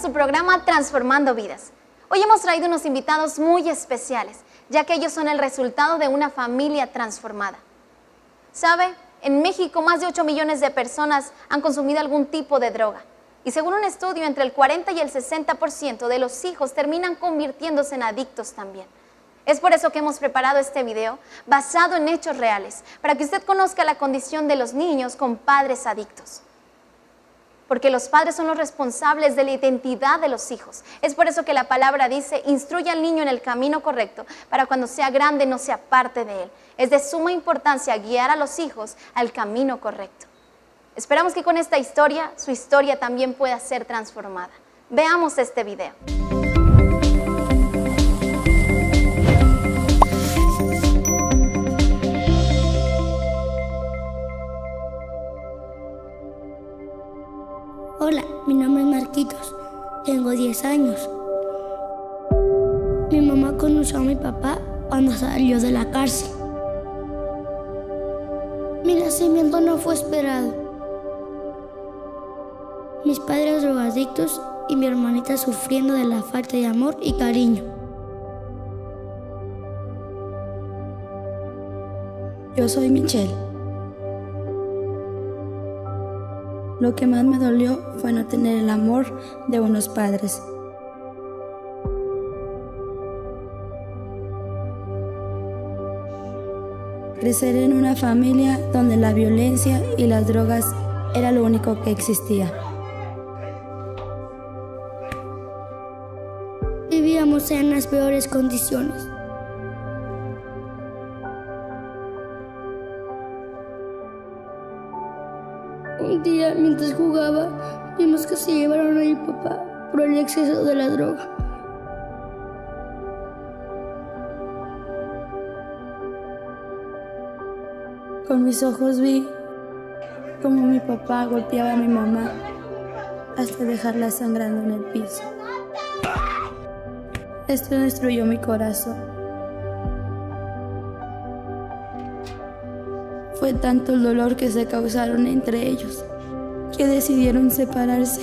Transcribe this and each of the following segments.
su programa Transformando Vidas. Hoy hemos traído unos invitados muy especiales, ya que ellos son el resultado de una familia transformada. ¿Sabe? En México más de 8 millones de personas han consumido algún tipo de droga. Y según un estudio, entre el 40 y el 60% de los hijos terminan convirtiéndose en adictos también. Es por eso que hemos preparado este video basado en hechos reales, para que usted conozca la condición de los niños con padres adictos. Porque los padres son los responsables de la identidad de los hijos. Es por eso que la palabra dice: instruye al niño en el camino correcto, para cuando sea grande no se aparte de él. Es de suma importancia guiar a los hijos al camino correcto. Esperamos que con esta historia, su historia también pueda ser transformada. Veamos este video. Hola, mi nombre es Marquitos, tengo 10 años. Mi mamá conoció a mi papá cuando salió de la cárcel. Mi nacimiento no fue esperado. Mis padres drogadictos y mi hermanita sufriendo de la falta de amor y cariño. Yo soy Michelle. Lo que más me dolió fue no tener el amor de unos padres. Crecer en una familia donde la violencia y las drogas era lo único que existía. Vivíamos en las peores condiciones. Un día, mientras jugaba, vimos que se llevaron a mi papá por el exceso de la droga. Con mis ojos vi cómo mi papá golpeaba a mi mamá hasta dejarla sangrando en el piso. Esto destruyó mi corazón. Fue tanto el dolor que se causaron entre ellos que decidieron separarse.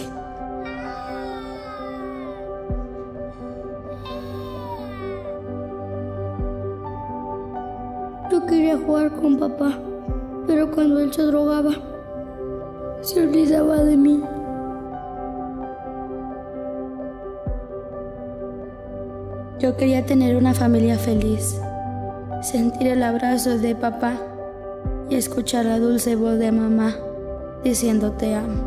Yo quería jugar con papá, pero cuando él se drogaba, se olvidaba de mí. Yo quería tener una familia feliz, sentir el abrazo de papá y escuchar la dulce voz de mamá diciendo te amo.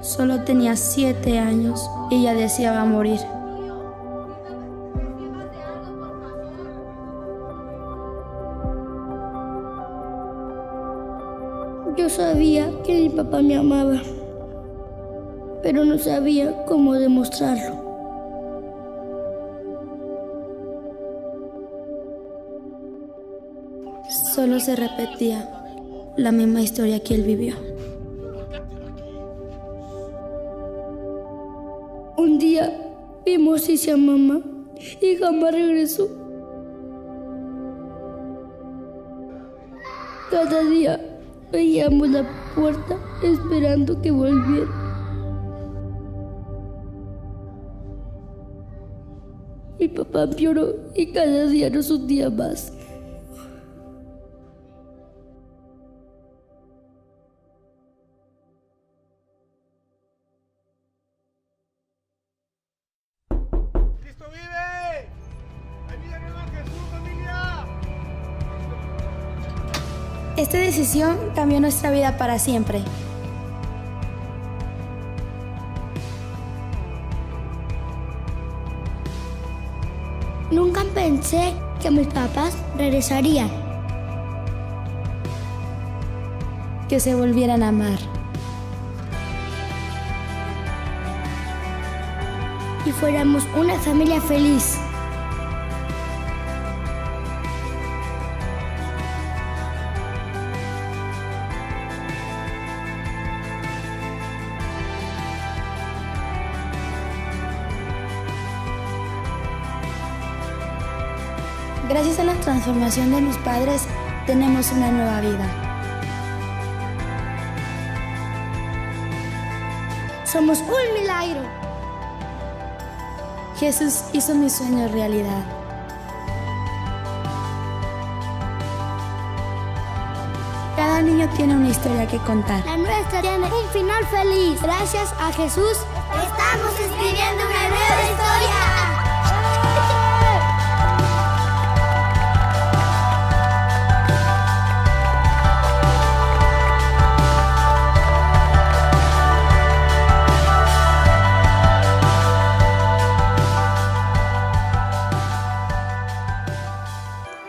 Solo tenía 7 años y ya deseaba morir. Yo sabía que mi papá me amaba, pero no sabía cómo demostrarlo. Solo se repetía la misma historia que él vivió. Un día vimos a mamá y jamás regresó. Cada día veíamos la puerta esperando que volviera. Mi papá empeoró y cada día nos hundía más. ¡Cristo vive! ¡Hay vida nueva en Jesús, familia! Esta decisión cambió nuestra vida para siempre. Nunca pensé que mis papás regresarían, Que se volvieran a amar. y fuéramos una familia feliz. Gracias a la transformación de mis padres, tenemos una nueva vida. somos un milagro. Jesús hizo mi sueño realidad. Cada niño tiene una historia que contar. La nuestra tiene un final feliz. Gracias a Jesús, estamos escribiendo una nueva historia.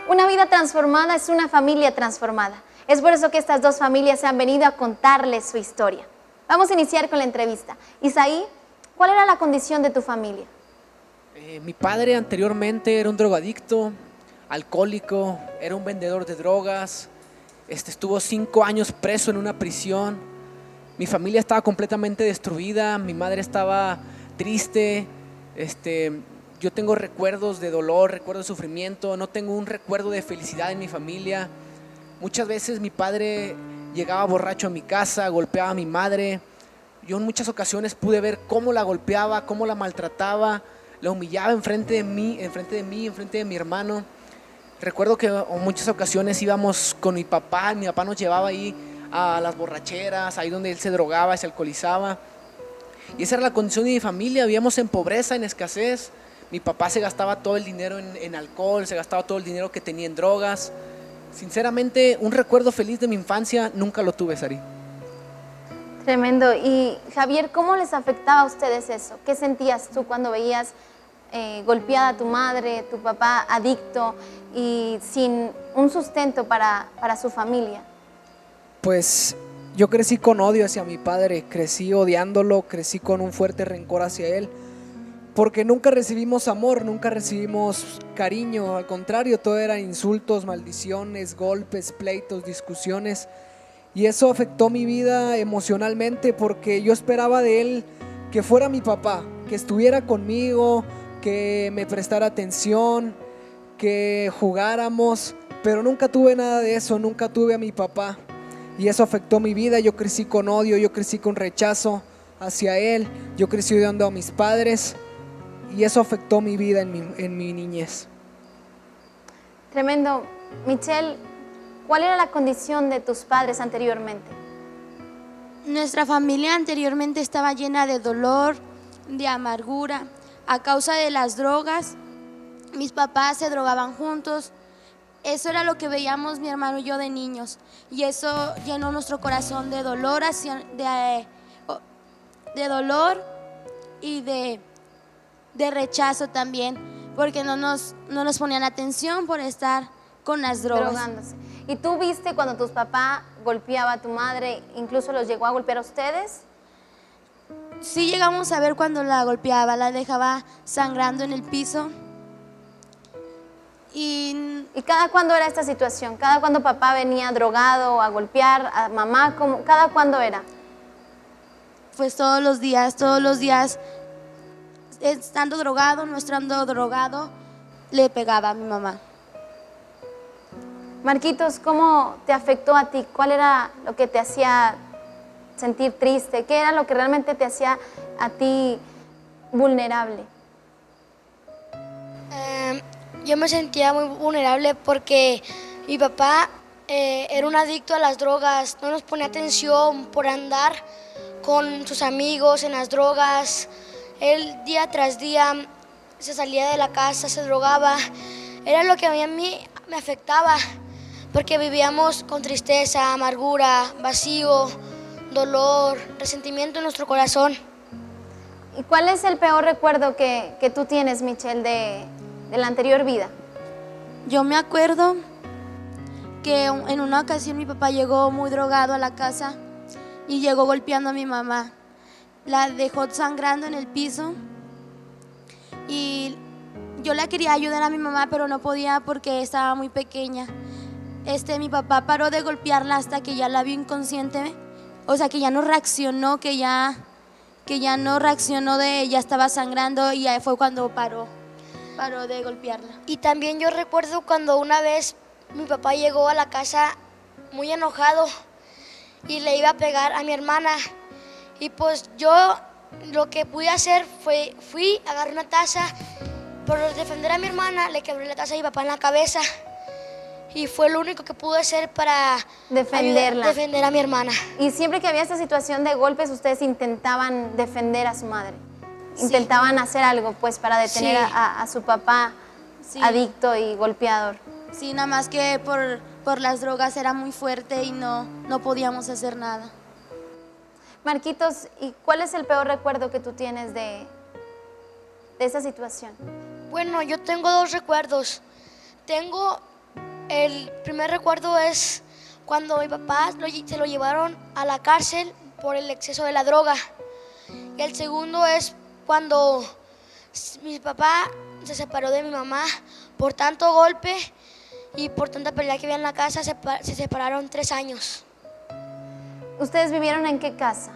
Una vida transformada es una familia transformada. Es por eso que estas dos familias se han venido a contarles su historia. Vamos a iniciar con la entrevista. Isaí, ¿cuál era la condición de tu familia? Mi padre anteriormente era un drogadicto, alcohólico, era un vendedor de drogas, estuvo 5 años preso en una prisión. Mi familia estaba completamente destruida, mi madre estaba triste, yo tengo recuerdos de dolor, recuerdos de sufrimiento, no tengo un recuerdo de felicidad en mi familia. Muchas veces mi padre llegaba borracho a mi casa, golpeaba a mi madre. Yo en muchas ocasiones pude ver cómo la golpeaba, cómo la maltrataba, la humillaba enfrente de mí, enfrente de mi hermano. Recuerdo que en muchas ocasiones íbamos con mi papá nos llevaba ahí a las borracheras, ahí donde él se drogaba, se alcoholizaba. Y esa era la condición de mi familia, vivíamos en pobreza, en escasez. Mi papá se gastaba todo el dinero en alcohol, se gastaba todo el dinero que tenía en drogas. Sinceramente, un recuerdo feliz de mi infancia nunca lo tuve, Sari. Tremendo. Y Javier, ¿cómo les afectaba a ustedes eso? ¿Qué sentías tú cuando veías golpeada a tu madre, tu papá adicto y sin un sustento para su familia? Pues yo crecí con odio hacia mi padre, crecí odiándolo, crecí con un fuerte rencor hacia él, porque nunca recibimos amor, nunca recibimos cariño, al contrario, todo eran insultos, maldiciones, golpes, pleitos, discusiones, y eso afectó mi vida emocionalmente porque yo esperaba de él que fuera mi papá, que estuviera conmigo, que me prestara atención, que jugáramos, pero nunca tuve nada de eso, nunca tuve a mi papá, y eso afectó mi vida. Yo crecí con odio, yo crecí con rechazo hacia él, yo crecí odiando a mis padres, y eso afectó mi vida en mi niñez. Tremendo. Michelle, ¿cuál era la condición de tus padres anteriormente? Nuestra familia anteriormente estaba llena de dolor, de amargura, a causa de las drogas. Mis papás se drogaban juntos. Eso era lo que veíamos mi hermano y yo de niños. Y eso llenó nuestro corazón de dolor, de dolor y de rechazo también, porque no nos ponían atención por estar con las drogas. Drogándose. ¿Y tú viste cuando tu papá golpeaba a tu madre, incluso los llegó a golpear a ustedes? Sí llegamos a ver cuando la golpeaba, la dejaba sangrando en el piso. ¿Y cada cuándo era esta situación? ¿Cada cuándo papá venía drogado a golpear a mamá? ¿Cada cuándo era? Pues todos los días, estando drogado, no estando drogado, le pegaba a mi mamá. Marquitos, ¿cómo te afectó a ti? ¿Cuál era lo que te hacía sentir triste? ¿Qué era lo que realmente te hacía a ti vulnerable? Yo me sentía muy vulnerable porque mi papá era un adicto a las drogas, no nos ponía atención por andar con sus amigos en las drogas. Él día tras día se salía de la casa, se drogaba. Era lo que a mí me afectaba, porque vivíamos con tristeza, amargura, vacío, dolor, resentimiento en nuestro corazón. ¿Y cuál es el peor recuerdo que tú tienes, Michelle, de la anterior vida? Yo me acuerdo que en una ocasión mi papá llegó muy drogado a la casa y llegó golpeando a mi mamá. La dejó sangrando en el piso y yo la quería ayudar a mi mamá, pero no podía porque estaba muy pequeña. Mi papá paró de golpearla hasta que ya la vio inconsciente, o sea, que ya no reaccionó, que ya no reaccionó, ya estaba sangrando, y ahí fue cuando paró de golpearla. Y también yo recuerdo cuando una vez mi papá llegó a la casa muy enojado y le iba a pegar a mi hermana. Y pues yo lo que pude hacer fui, agarré una taza, por defender a mi hermana, le quebré la taza a mi papá en la cabeza. Y fue lo único que pude hacer para defender a mi hermana. Y siempre que había esta situación de golpes, ustedes intentaban defender a su madre. Intentaban hacer algo, pues, para detener a su papá adicto y golpeador. Sí, nada más que por las drogas era muy fuerte y no podíamos hacer nada. Marquitos, ¿y cuál es el peor recuerdo que tú tienes de esa situación? Bueno, yo tengo dos recuerdos. El primer recuerdo es cuando mi papá se lo llevaron a la cárcel por el exceso de la droga. Y el segundo es cuando mi papá se separó de mi mamá por tanto golpe y por tanta pelea que había en la casa, se separaron 3 años. ¿Ustedes vivieron en qué casa?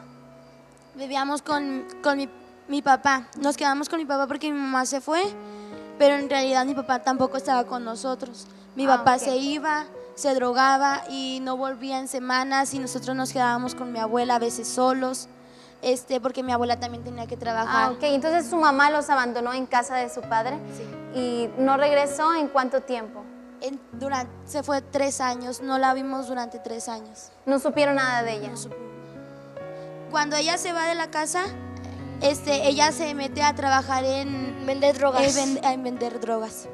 Vivíamos con mi papá. Nos quedamos con mi papá porque mi mamá se fue, pero en realidad mi papá tampoco estaba con nosotros. Mi papá se iba, se drogaba y no volvía en semanas y nosotros nos quedábamos con mi abuela a veces solos, porque mi abuela también tenía que trabajar. Ok, entonces su mamá los abandonó en casa de su padre. Sí. ¿Y no regresó en cuánto tiempo? Se fue 3 años, no la vimos durante 3 años. No supieron nada de ella. Cuando ella se va de la casa, ella se mete a trabajar en vender drogas. En vender drogas.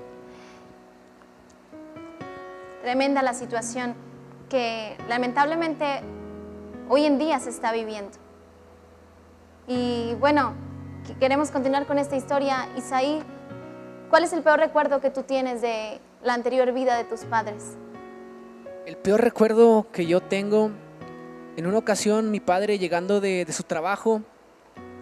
Tremenda la situación que lamentablemente hoy en día se está viviendo. Y bueno, queremos continuar con esta historia. Isaí, ¿cuál es el peor recuerdo que tú tienes de la anterior vida de tus padres? El peor recuerdo que yo tengo, en una ocasión mi padre llegando de su trabajo,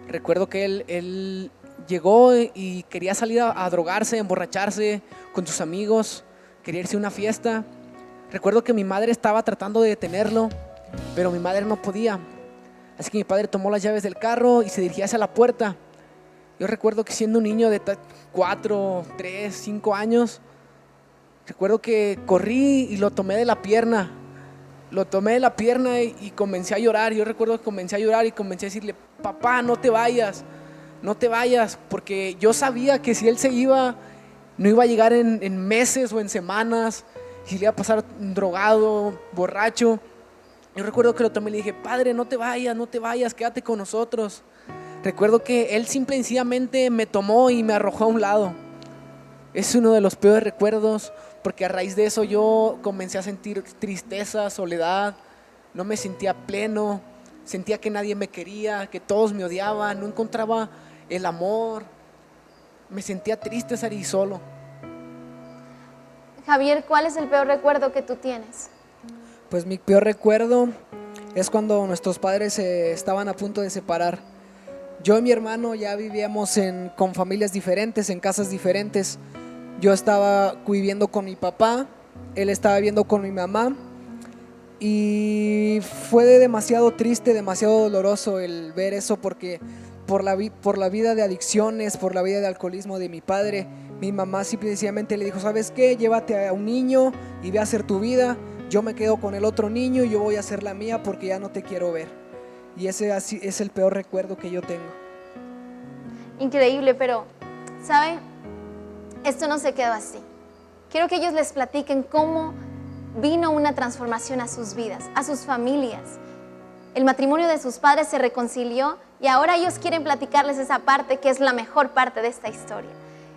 recuerdo que él llegó y quería salir a drogarse, a emborracharse con sus amigos, quería irse a una fiesta. Recuerdo que mi madre estaba tratando de detenerlo, pero mi madre no podía. Así que mi padre tomó las llaves del carro y se dirigía hacia la puerta. Yo recuerdo que siendo un niño de 4, 3, 5 años, recuerdo que corrí y lo tomé de la pierna. Lo tomé de la pierna y comencé a llorar. Yo recuerdo que comencé a llorar y comencé a decirle: papá, no te vayas, porque yo sabía que si él se iba, no iba a llegar en meses o en semanas, si le iba a pasar drogado, borracho. Yo recuerdo que lo tomé y le dije: padre, no te vayas, quédate con nosotros. Recuerdo que él simple y sencillamente me tomó y me arrojó a un lado. Es uno de los peores recuerdos, porque a raíz de eso yo comencé a sentir tristeza, soledad, no me sentía pleno, sentía que nadie me quería, que todos me odiaban, no encontraba el amor, me sentía triste, Sari, y solo. Javier, ¿cuál es el peor recuerdo que tú tienes? Pues mi peor recuerdo es cuando nuestros padres estaban a punto de separar. Yo y mi hermano ya vivíamos con familias diferentes, en casas diferentes. Yo estaba viviendo con mi papá, él estaba viviendo con mi mamá, y fue demasiado triste, demasiado doloroso el ver eso, porque por la vida de adicciones, por la vida de alcoholismo de mi padre, mi mamá simplemente le dijo: ¿sabes qué? Llévate a un niño y ve a hacer tu vida, yo me quedo con el otro niño y yo voy a hacer la mía porque ya no te quiero ver. Y ese es el peor recuerdo que yo tengo. Increíble, pero, ¿sabe? Esto no se quedó así. Quiero que ellos les platiquen cómo vino una transformación a sus vidas, a sus familias. El matrimonio de sus padres se reconcilió y ahora ellos quieren platicarles esa parte que es la mejor parte de esta historia.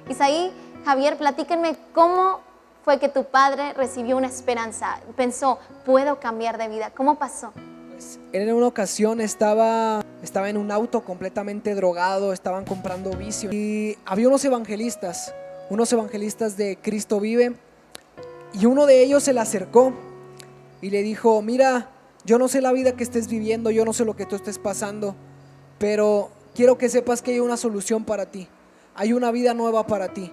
Isaí, Javier, platíquenme cómo fue que tu padre recibió una esperanza, pensó: puedo cambiar de vida. ¿Cómo pasó? Pues, en una ocasión estaba en un auto completamente drogado, estaban comprando vicio y había unos evangelistas de Cristo Vive, y uno de ellos se le acercó y le dijo: mira, yo no sé la vida que estés viviendo, yo no sé lo que tú estés pasando, pero quiero que sepas que hay una solución para ti, hay una vida nueva para ti,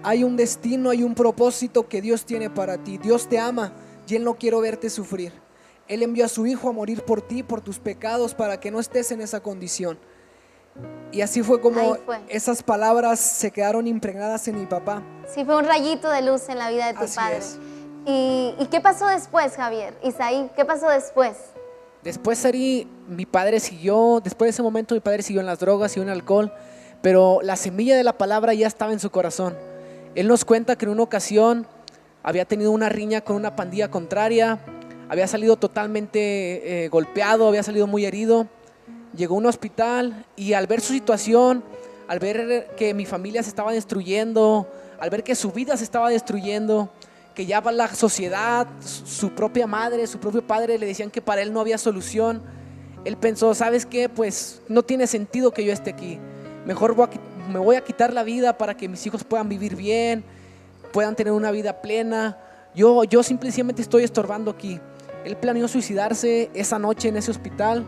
hay un destino, hay un propósito que Dios tiene para ti. Dios te ama y Él no quiere verte sufrir. Él envió a su Hijo a morir por ti, por tus pecados, para que no estés en esa condición. Y así fue como esas palabras se quedaron impregnadas en mi papá. Sí, fue un rayito de luz en la vida de tu padre. Es. ¿Y qué pasó después, Javier? Isaí, ¿qué pasó después? Después, Ari, después de ese momento mi padre siguió en las drogas, siguió en el alcohol, pero la semilla de la palabra ya estaba en su corazón. Él nos cuenta que en una ocasión había tenido una riña con una pandilla contraria, había salido totalmente golpeado, había salido muy herido, llegó a un hospital y al ver su situación, al ver que mi familia se estaba destruyendo, al ver que su vida se estaba destruyendo, que ya la sociedad, su propia madre, su propio padre le decían que para él no había solución, él pensó, ¿sabes qué? Pues no tiene sentido que yo esté aquí, mejor me voy a quitar la vida para que mis hijos puedan vivir bien, puedan tener una vida plena, yo simplemente estoy estorbando aquí. Él planeó suicidarse esa noche en ese hospital,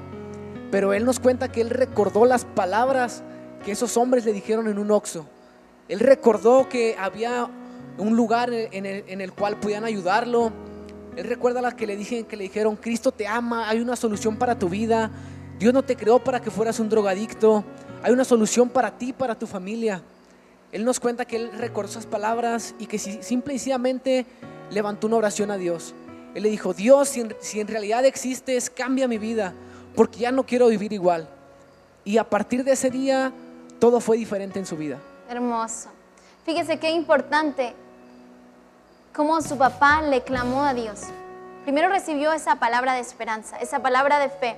pero él nos cuenta que él recordó las palabras que esos hombres le dijeron en un Oxxo. Él recordó que había un lugar en el cual podían ayudarlo. Él recuerda las que le dijeron, Cristo te ama, hay una solución para tu vida, Dios no te creó para que fueras un drogadicto, hay una solución para ti, para tu familia. Él nos cuenta que él recordó esas palabras y que simple y sencillamente levantó una oración a Dios. Él le dijo, Dios, si en realidad existes, cambia mi vida, porque ya no quiero vivir igual. Y a partir de ese día, todo fue diferente en su vida. Hermoso. Fíjese qué importante cómo su papá le clamó a Dios. Primero recibió esa palabra de esperanza, esa palabra de fe,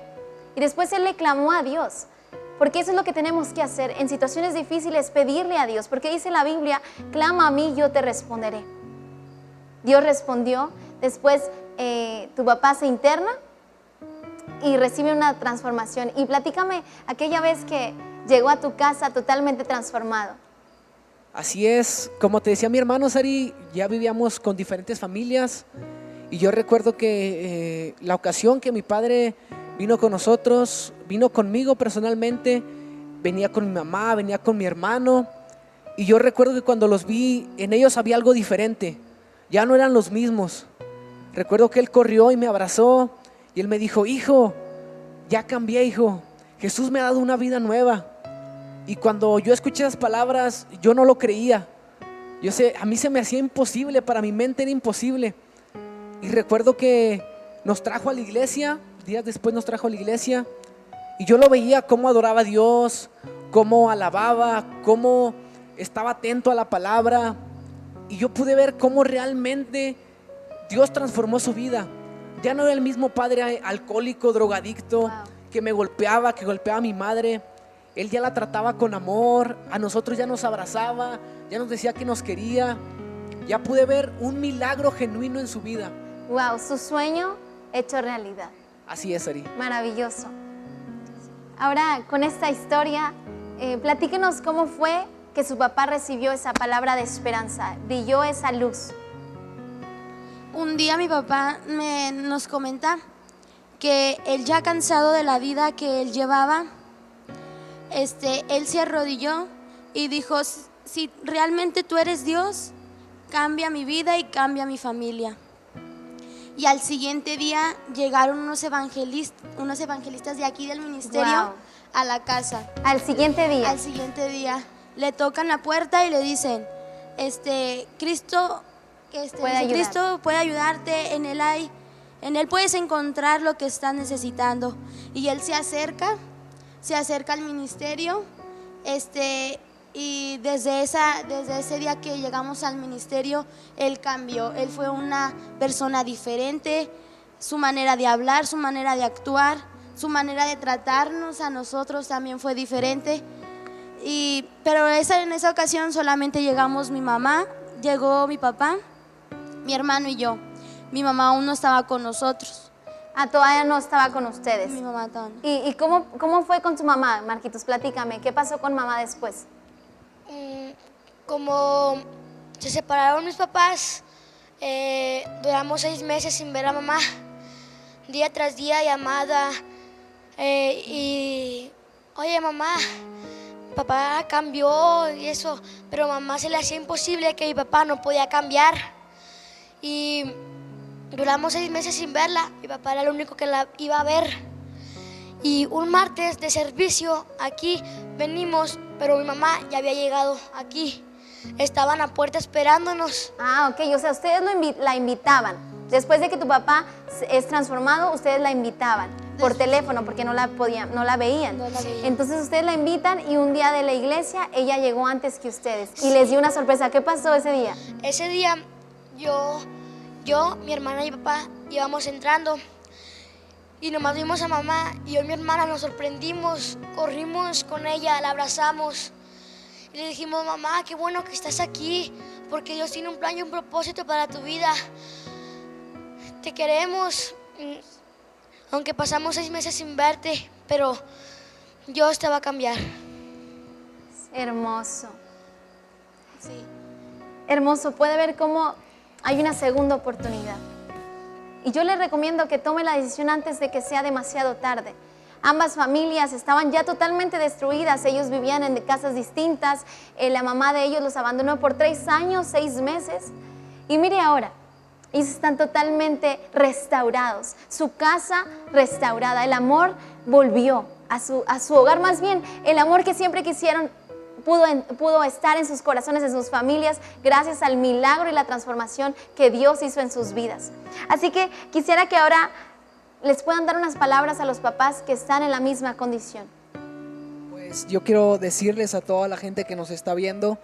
y después él le clamó a Dios, porque eso es lo que tenemos que hacer en situaciones difíciles, pedirle a Dios, porque dice la Biblia, clama a mí, yo te responderé. Dios respondió, después tu papá se interna y recibe una transformación. Y platícame aquella vez que llegó a tu casa totalmente transformado. Así es, como te decía mi hermano Sari, ya vivíamos con diferentes familias y yo recuerdo que la ocasión que mi padre vino con nosotros, vino conmigo personalmente, venía con mi mamá, venía con mi hermano y yo recuerdo que cuando los vi, en ellos había algo diferente, ya no eran los mismos. Recuerdo que él corrió y me abrazó y él me dijo, hijo, ya cambié, hijo, Jesús me ha dado una vida nueva. Y cuando yo escuché esas palabras, yo no lo creía. A mí se me hacía imposible, para mi mente era imposible. Y recuerdo que nos trajo a la iglesia, días después nos trajo a la iglesia, y yo lo veía cómo adoraba a Dios, cómo alababa, cómo estaba atento a la palabra. Y yo pude ver cómo realmente Dios transformó su vida. Ya no era el mismo padre alcohólico, drogadicto, que me golpeaba, que golpeaba a mi madre. Él ya la trataba con amor, a nosotros ya nos abrazaba, ya nos decía que nos quería. Ya pude ver un milagro genuino en su vida. Wow, su sueño hecho realidad. Así es, Ari. Maravilloso. Ahora, con esta historia, platíquenos cómo fue que su papá recibió esa palabra de esperanza, brilló esa luz. Un día mi papá nos comenta que él ya cansado de la vida que él llevaba, él se arrodilló y dijo, si realmente tú eres Dios, cambia mi vida y cambia mi familia. Y al siguiente día llegaron unos evangelistas de aquí del ministerio a la casa. Al siguiente día. Al siguiente día le tocan la puerta y le dicen, Cristo puede ayudarte, en él puedes encontrar lo que estás necesitando. Y él se acerca al ministerio, y desde ese día que llegamos al ministerio, él cambió. Él fue una persona diferente, su manera de hablar, su manera de actuar, su manera de tratarnos a nosotros también fue diferente. Pero en esa ocasión solamente llegamos mi mamá, llegó mi papá, mi hermano y yo. Mi mamá aún no estaba con nosotros. Todavía no estaba con ustedes. Mi mamá también. ¿Y cómo fue con su mamá, Marquitos? Platícame, ¿qué pasó con mamá después? Como se separaron mis papás, duramos 6 meses sin ver a mamá, día tras día llamada, y oye mamá, papá cambió y eso, pero a mamá se le hacía imposible que mi papá no podía cambiar. Y duramos 6 meses sin verla, mi papá era el único que la iba a ver. Y un martes de servicio aquí venimos, pero mi mamá ya había llegado aquí. Estaban a puerta esperándonos. Ok, o sea, ustedes la invitaban. Después de que tu papá es transformado, ustedes la invitaban. por teléfono porque no la veían. No la veían. Entonces ustedes la invitan y un día de la iglesia ella llegó antes que ustedes y les dio una sorpresa. ¿Qué pasó ese día? Ese día yo, mi hermana y mi papá íbamos entrando y nomás vimos a mamá y yo y mi hermana nos sorprendimos, corrimos con ella, la abrazamos y le dijimos: mamá, qué bueno que estás aquí porque Dios tiene un plan y un propósito para tu vida. Te queremos, aunque pasamos 6 meses sin verte, pero Dios te va a cambiar. Hermoso. Sí. Hermoso, puede ver cómo hay una segunda oportunidad. Y yo les recomiendo que tome la decisión antes de que sea demasiado tarde. Ambas familias estaban ya totalmente destruidas, ellos vivían en casas distintas, la mamá de ellos los abandonó por 3 años, 6 meses. Y mire ahora, ellos están totalmente restaurados, su casa restaurada, el amor volvió a su hogar, más bien el amor que siempre quisieron pudo estar en sus corazones, en sus familias, gracias al milagro y la transformación que Dios hizo en sus vidas. Así que quisiera que ahora les puedan dar unas palabras a los papás que están en la misma condición. Pues yo quiero decirles a toda la gente que nos está viendo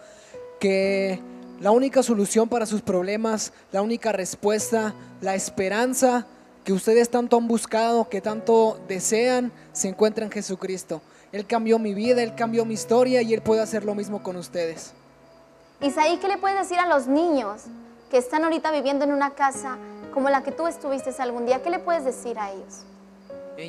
que la única solución para sus problemas, la única respuesta, la esperanza que ustedes tanto han buscado, que tanto desean, se encuentra en Jesucristo. Él cambió mi vida, Él cambió mi historia y Él puede hacer lo mismo con ustedes. Isaí, ¿qué le puedes decir a los niños que están ahorita viviendo en una casa como la que tú estuviste algún día? ¿Qué le puedes decir a ellos?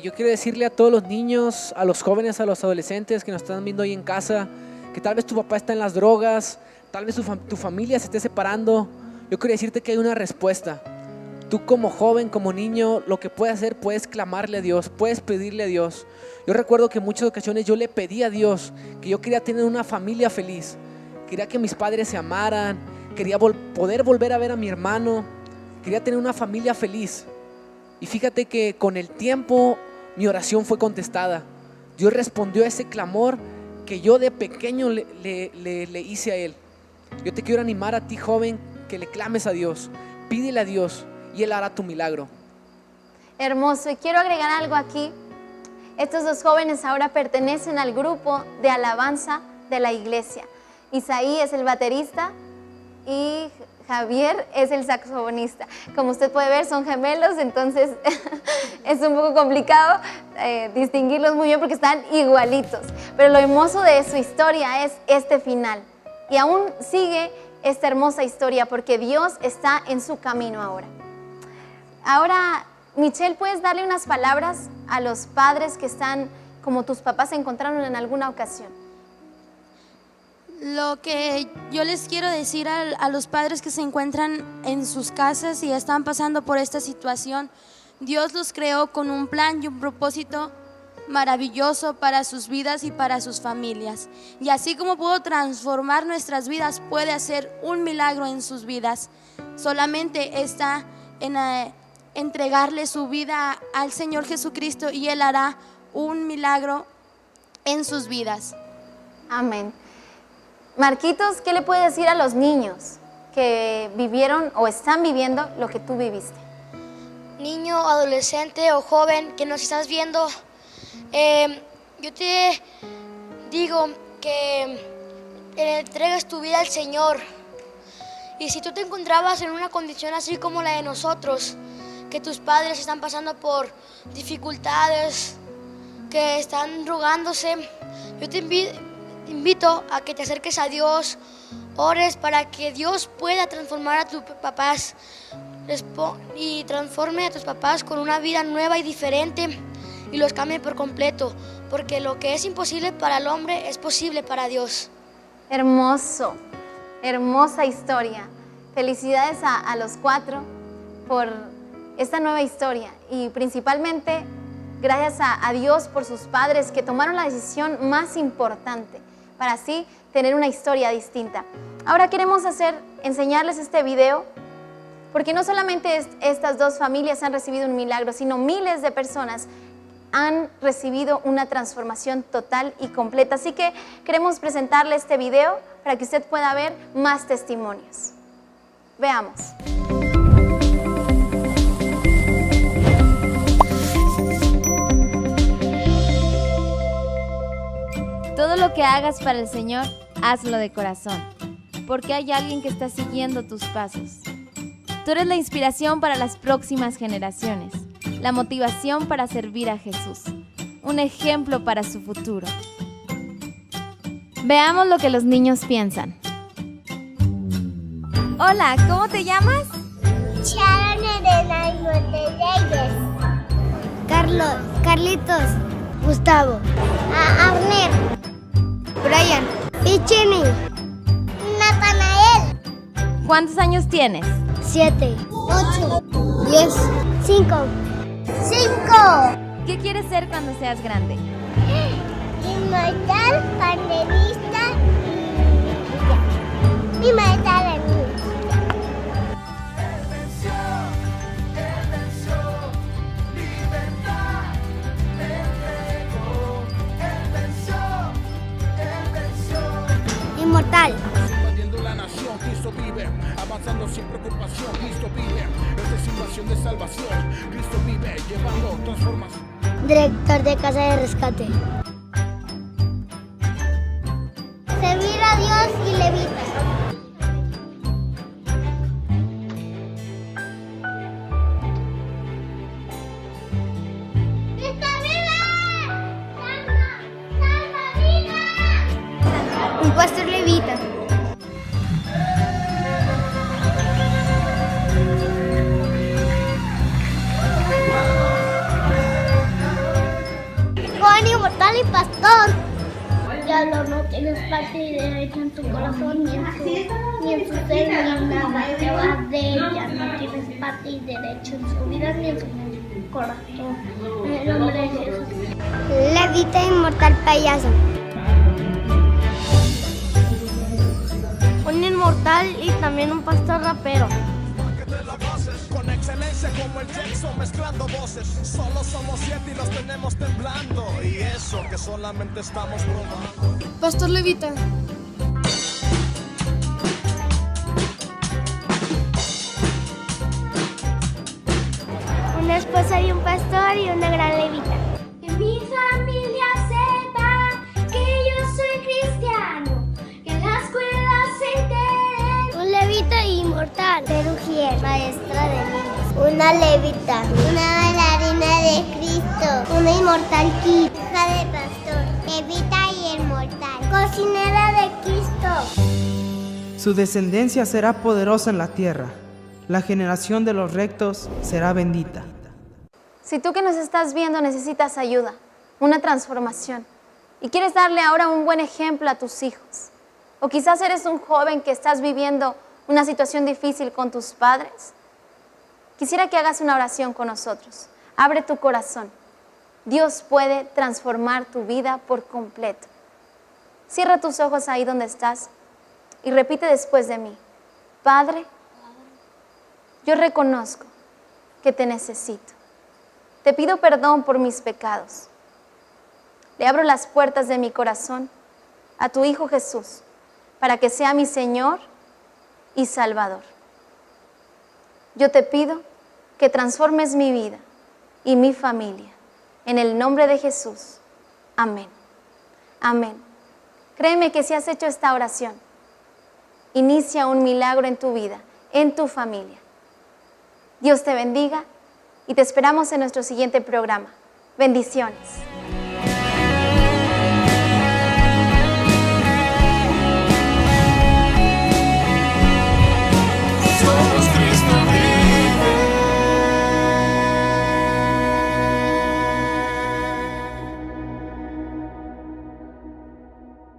Yo quiero decirle a todos los niños, a los jóvenes, a los adolescentes que nos están viendo ahí en casa, que tal vez tu papá está en las drogas, tal vez tu familia se esté separando. Yo quiero decirte que hay una respuesta. Tú como joven, como niño, lo que puedes hacer, puedes clamarle a Dios, puedes pedirle a Dios. Yo recuerdo que en muchas ocasiones yo le pedí a Dios que yo quería tener una familia feliz, quería que mis padres se amaran, quería poder volver a ver a mi hermano, quería tener una familia feliz. Y fíjate que con el tiempo mi oración fue contestada. Dios respondió a ese clamor que yo de pequeño le hice a Él. Yo te quiero animar a ti, joven, que le clames a Dios, pídele a Dios y Él hará tu milagro. Hermoso, y quiero agregar algo aquí. Estos 2 jóvenes ahora pertenecen al grupo de alabanza de la iglesia. Isaí es el baterista y Javier es el saxofonista. Como usted puede ver, son gemelos, entonces es un poco complicado distinguirlos muy bien porque están igualitos. Pero lo hermoso de su historia es este final. Y aún sigue esta hermosa historia porque Dios está en su camino ahora. Ahora, Michelle, ¿puedes darle unas palabras a los padres que están como tus papás se encontraron en alguna ocasión? Lo que yo les quiero decir a los padres que se encuentran en sus casas y están pasando por esta situación, Dios los creó con un plan y un propósito maravilloso para sus vidas y para sus familias. Y así como pudo transformar nuestras vidas, puede hacer un milagro en sus vidas. Solamente está en entregarle su vida al Señor Jesucristo y Él hará un milagro en sus vidas. Amén. Marquitos, ¿qué le puede decir a los niños que vivieron o están viviendo lo que tú viviste? Niño, adolescente o joven que nos estás viendo, yo te digo que entregues tu vida al Señor. Y si tú te encontrabas en una condición así como la de nosotros, que tus padres están pasando por dificultades, que están rogándose, yo te invito a que te acerques a Dios, ores para que Dios pueda transformar a tus papás y transforme a tus papás con una vida nueva y diferente y los cambie por completo, porque lo que es imposible para el hombre es posible para Dios. Hermoso, hermosa historia. Felicidades a los 4 por esta nueva historia y principalmente gracias a Dios por sus padres que tomaron la decisión más importante para así tener una historia distinta. Ahora queremos enseñarles este video porque no solamente estas 2 familias han recibido un milagro, sino miles de personas han recibido una transformación total y completa. Así que queremos presentarle este video para que usted pueda ver más testimonios. Veamos. Todo lo que hagas para el Señor, hazlo de corazón, porque hay alguien que está siguiendo tus pasos. Tú eres la inspiración para las próximas generaciones, la motivación para servir a Jesús, un ejemplo para su futuro. Veamos lo que los niños piensan. Hola, ¿cómo te llamas? Sharon Elena Reyes. Carlos, Carlitos, Gustavo, Arner, Brian, Pichini, Natanael. ¿Cuántos años tienes? 7, 8, 10, 5. ¿Qué quieres ser cuando seas grande? Inmortal, panelista y maestra de niños. Inmortal. Invadiendo la nación, Cristo vive. Avanzando sin preocupación, Cristo vive. Esta es invasión de salvación, Cristo vive. Llevando transformación. Director de Casa de Rescate. Servir a Dios y levita. ¡Cristo vive! ¡Salva vidas! Un pastor levita. Joven inmortal y pastor. Diablo, no tienes parte y derecho en tu corazón, ni en su ser, ni en nada que va de ella. No tienes parte y derecho en su vida, ni en su corazón. En el nombre de Jesús. Levita inmortal payaso. Un inmortal y también un pastor rapero. Con excelencia como el Jackson mezclando voces. Solo somos 7 y los tenemos temblando. Y eso que solamente estamos probando. Pastor Levita. Una esposa y un pastor y una gran levita. Que mi familia sepa que yo soy cristiano, que en la escuela se enteren. Un levita inmortal. Perugier, maestra de niños. Una levita. Una bailarina de Cristo. Una inmortal kid. Hija de pastor. Levita y inmortal. Cocinera de Cristo. Su descendencia será poderosa en la tierra. La generación de los rectos será bendita. Si tú que nos estás viendo necesitas ayuda, una transformación, y quieres darle ahora un buen ejemplo a tus hijos, o quizás eres un joven que estás viviendo una situación difícil con tus padres, quisiera que hagas una oración con nosotros. Abre tu corazón. Dios puede transformar tu vida por completo. Cierra tus ojos ahí donde estás y repite después de mí. Padre, yo reconozco que te necesito. Te pido perdón por mis pecados. Le abro las puertas de mi corazón a tu Hijo Jesús para que sea mi Señor y Salvador. Yo te pido que transformes mi vida y mi familia. En el nombre de Jesús. Amén. Amén. Créeme que si has hecho esta oración, inicia un milagro en tu vida, en tu familia. Dios te bendiga y te esperamos en nuestro siguiente programa. Bendiciones.